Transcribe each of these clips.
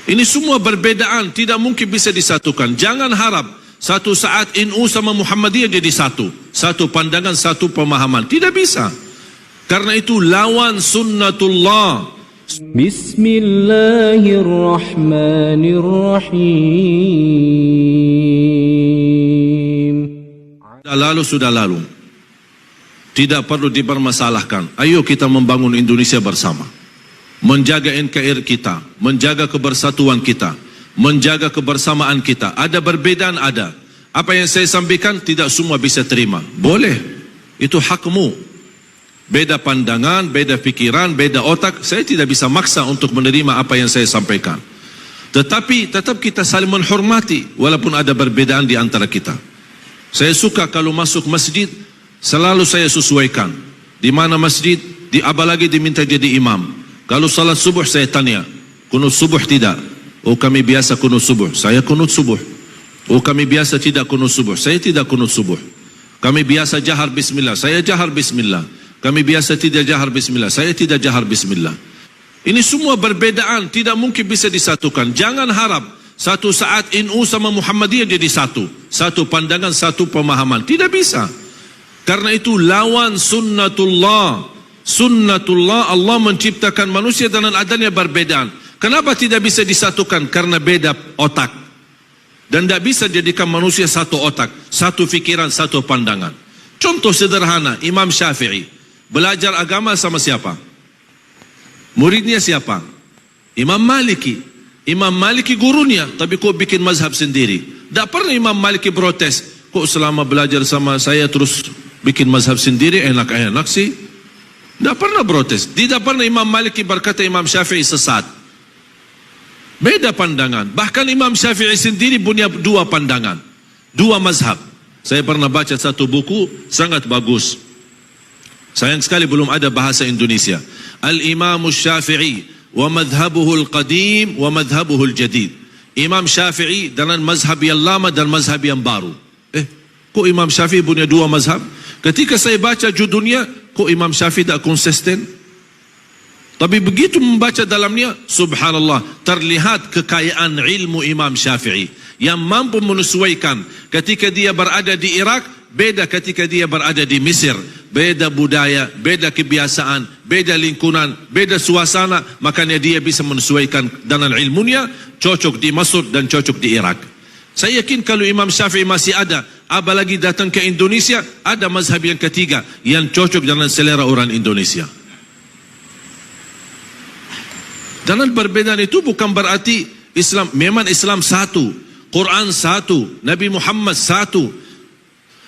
Ini semua berbedaan, tidak mungkin bisa disatukan. Jangan harap satu saat NU sama Muhammadiyah jadi satu. Satu pandangan, satu pemahaman. Tidak bisa. Karena itu lawan sunnatullah. Bismillahirrahmanirrahim. Sudah lalu. Tidak perlu dipermasalahkan. Ayo kita membangun Indonesia bersama. Menjaga NKRI kita, menjaga kebersatuan kita, menjaga kebersamaan kita. Ada perbedaan, ada. Apa yang saya sampaikan tidak semua bisa terima. Boleh. Itu hakmu. Beda pandangan, beda pikiran, beda otak. Saya tidak bisa maksa untuk menerima apa yang saya sampaikan. Tetapi tetap kita saling menghormati walaupun ada perbedaan di antara kita. Saya suka kalau masuk masjid selalu saya sesuaikan. Di mana masjid, apalagi diminta jadi imam. Kalau salat subuh saya tanya, kunut subuh tidak? Oh kami biasa kunut subuh, saya kunut subuh. Oh kami biasa tidak kunut subuh, saya tidak kunut subuh. Kami biasa jahar bismillah, saya jahar bismillah. Kami biasa tidak jahar bismillah, saya tidak jahar bismillah. Ini semua berbedaan, tidak mungkin bisa disatukan. Jangan harap satu saat NU sama Muhammadiyah jadi satu. Satu pandangan, satu pemahaman. Tidak bisa. Karena itu lawan sunnatullah. Sunnatullah, Allah menciptakan manusia dengan adanya perbedaan. Kenapa tidak bisa disatukan? Karena beda otak. Dan tidak bisa jadikan manusia satu otak, satu fikiran, satu pandangan. Contoh sederhana, Imam Syafi'i belajar agama sama siapa? Muridnya siapa? Imam Maliki. Imam Maliki gurunya, tapi kok bikin mazhab sendiri? Tak pernah Imam Maliki protes. Kok selama belajar sama saya terus bikin mazhab sendiri, enak-enak sih? Tak pernah protes. Tidak pernah Imam Maliki berkata Imam Syafi'i sesat. Beda pandangan. Bahkan Imam Syafi'i sendiri punya dua pandangan, dua mazhab. Saya pernah baca satu buku sangat bagus. Sayang sekali belum ada bahasa Indonesia. Al-Imam Syafi'i wa madhabuhu al-qadim wa madhabuhu al-jadid. Imam Syafi'i dengan mazhab yang lama dan mazhab yang baru. Kok Imam Syafi'i punya dua mazhab? Ketika saya baca judulnya, kok Imam Syafi'i tak konsisten? Tapi begitu membaca dalamnya, subhanallah, terlihat kekayaan ilmu Imam Syafi'i yang mampu menyesuaikan. Ketika dia berada di Irak, beda ketika dia berada di Mesir. Beda budaya, beda kebiasaan, beda lingkungan, beda suasana. Makanya dia bisa menyesuaikan dengan ilmunya, cocok di Mesir dan cocok di Irak. Saya yakin kalau Imam Syafi'i masih ada, apalagi datang ke Indonesia, ada mazhab yang ketiga yang cocok dengan selera orang Indonesia. Dan perbedaan itu bukan berarti Islam, memang Islam satu, Quran satu, Nabi Muhammad satu.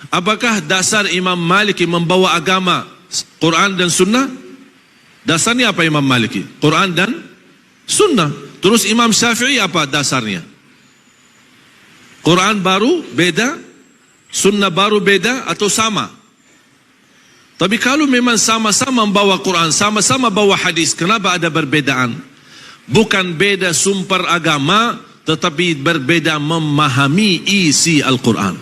Apakah dasar Imam Maliki membawa agama Quran dan Sunnah? Dasarnya apa Imam Maliki? Quran dan Sunnah. Terus Imam Syafi'i apa dasarnya? Quran baru beda, Sunnah baru beda atau sama? Tapi kalau memang sama-sama membawa Quran, sama-sama bawa hadis, kenapa ada perbedaan? Bukan beda sumber agama, tetapi berbeda memahami isi Al-Quran.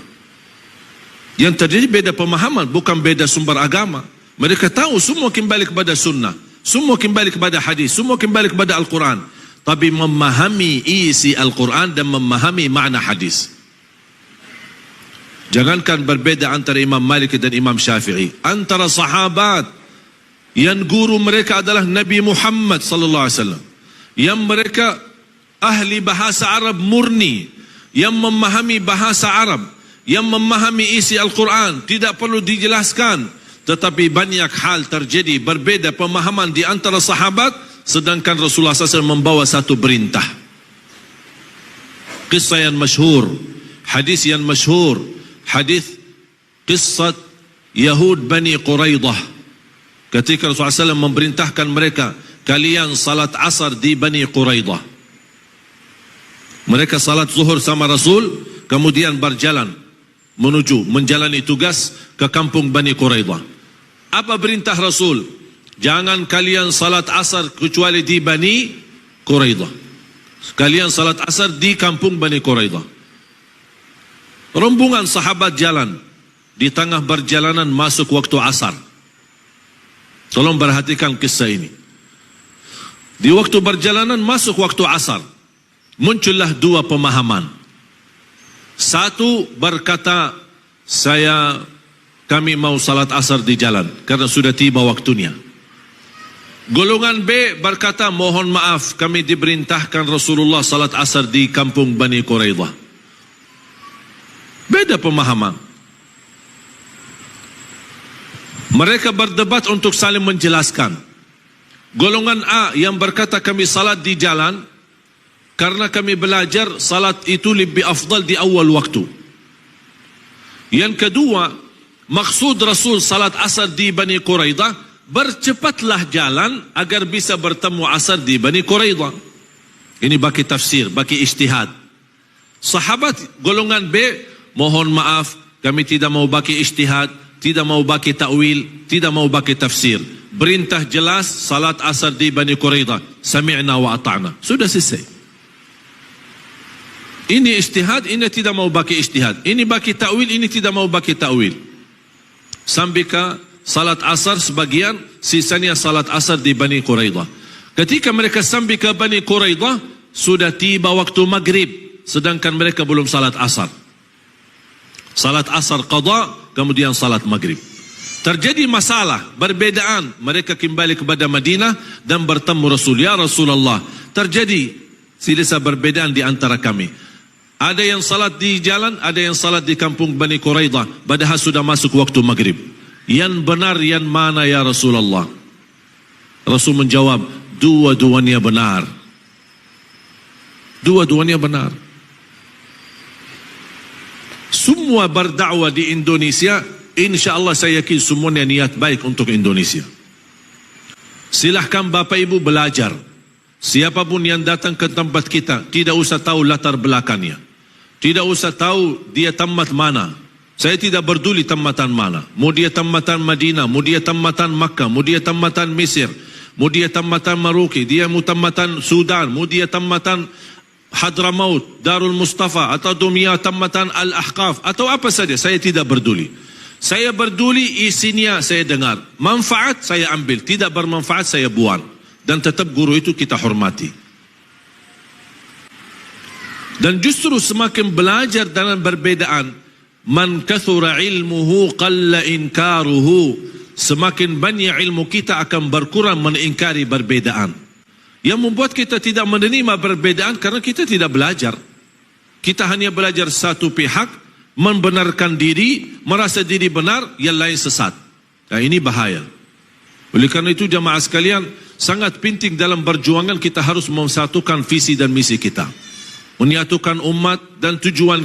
Yang terjadi beda pemahaman, bukan beda sumber agama. Mereka tahu semua kembali kepada sunnah, semua kembali kepada hadis, semua kembali kepada Al-Quran. Tapi memahami isi Al-Quran dan memahami makna hadis. Jangankan berbeda antara Imam Malik dan Imam Syafi'i, antara sahabat yang guru mereka adalah Nabi Muhammad sallallahu alaihi wasallam, yang mereka ahli bahasa Arab murni, yang memahami bahasa Arab, yang memahami isi Al-Quran, tidak perlu dijelaskan. Tetapi banyak hal terjadi berbeda pemahaman di antara sahabat, sedangkan Rasulullah SAW membawa satu perintah. Kisah yang masyhur, hadis yang masyhur, hadis kisah Yahud Bani Quraidah. Ketika Rasulullah SAW memerintahkan mereka, kalian salat asar di Bani Quraidah. Mereka salat zuhur sama Rasul, kemudian berjalan menuju menjalani tugas ke kampung Bani Quraidah. Apa perintah Rasul? Jangan kalian salat asar kecuali di Bani Quraidah. Kalian salat asar di kampung Bani Quraidah. Rombongan sahabat jalan, di tengah perjalanan masuk waktu asar. Tolong perhatikan kisah ini. Di waktu perjalanan masuk waktu asar. muncullah dua pemahaman. Satu berkata, kami mau salat asar di jalan karena sudah tiba waktunya. Golongan B berkata, mohon maaf, kami diperintahkan Rasulullah salat asar di kampung Bani Quraidah. Beda pemahaman. Mereka berdebat untuk saling menjelaskan. Golongan A yang berkata kami salat di jalan karena kami belajar salat itu lebih afdal di awal waktu. Yang kedua, maksud Rasul salat asar di Bani Quraidah, bercepatlah jalan agar bisa bertemu asar di Bani Quraidah. Ini bagi tafsir, bagi ijtihad. Sahabat golongan B, mohon maaf, kami tidak mau bagi ijtihad, tidak mau bagi ta'wil, tidak mau bagi tafsir. Perintah jelas, salat asar di Bani Quraidah. Sami'na wa ata'na. Sudah selesai. Ini ijtihad, ini tidak mau bagi ijtihad. Ini bagi ta'wil, ini tidak mau bagi ta'wil. Sampai ke salat asar sebagian, sisanya salat asar di Bani Quraidah. Ketika mereka sampai ke Bani Quraidah, sudah tiba waktu maghrib, sedangkan mereka belum salat asar. Salat asar qada, kemudian salat maghrib. Terjadi masalah, perbedaan. Mereka kembali kepada Madinah dan bertemu Rasul. Ya Rasulullah, terjadi silsilah perbedaan di antara kami. Ada yang salat di jalan, ada yang salat di kampung Bani Quraidah, padahal sudah masuk waktu maghrib. Yang benar yang mana ya Rasulullah? Rasul menjawab, dua-duanya benar. Dua-duanya benar. Semua berdakwah di Indonesia, insya-Allah saya yakin semuanya niat baik untuk Indonesia. Silahkan Bapak Ibu belajar. Siapapun yang datang ke tempat kita, tidak usah tahu latar belakangnya. Tidak usah tahu dia tamat mana. Saya tidak peduli tamatan mana. Mau dia tamatan Madinah, mau dia tamatan Makkah, mau dia tamatan Mesir, mau dia tamatan Maroke, dia mau tamatan Sudan, mau dia tamatan Hadramaut, Darul Mustafa, atau dunia tamatan Al-Ahqaf, atau apa saja, saya tidak peduli. Saya peduli isinya saya dengar. Manfaat saya ambil, tidak bermanfaat saya buang. Dan tetap guru itu kita hormati. Dan justru semakin belajar dalam perbedaan, man kathura ilmuhu qalla inkaruhu, semakin banyak ilmu kita akan berkurang mengingkari perbedaan. Yang membuat kita tidak menerima perbedaan karena kita tidak belajar. Kita hanya belajar satu pihak, membenarkan diri, merasa diri benar, yang lain sesat. Nah, ini bahaya. Oleh karena itu jamaah sekalian, sangat penting dalam perjuangan kita harus memsatukan visi dan misi kita. Menyatukan umat dan tujuan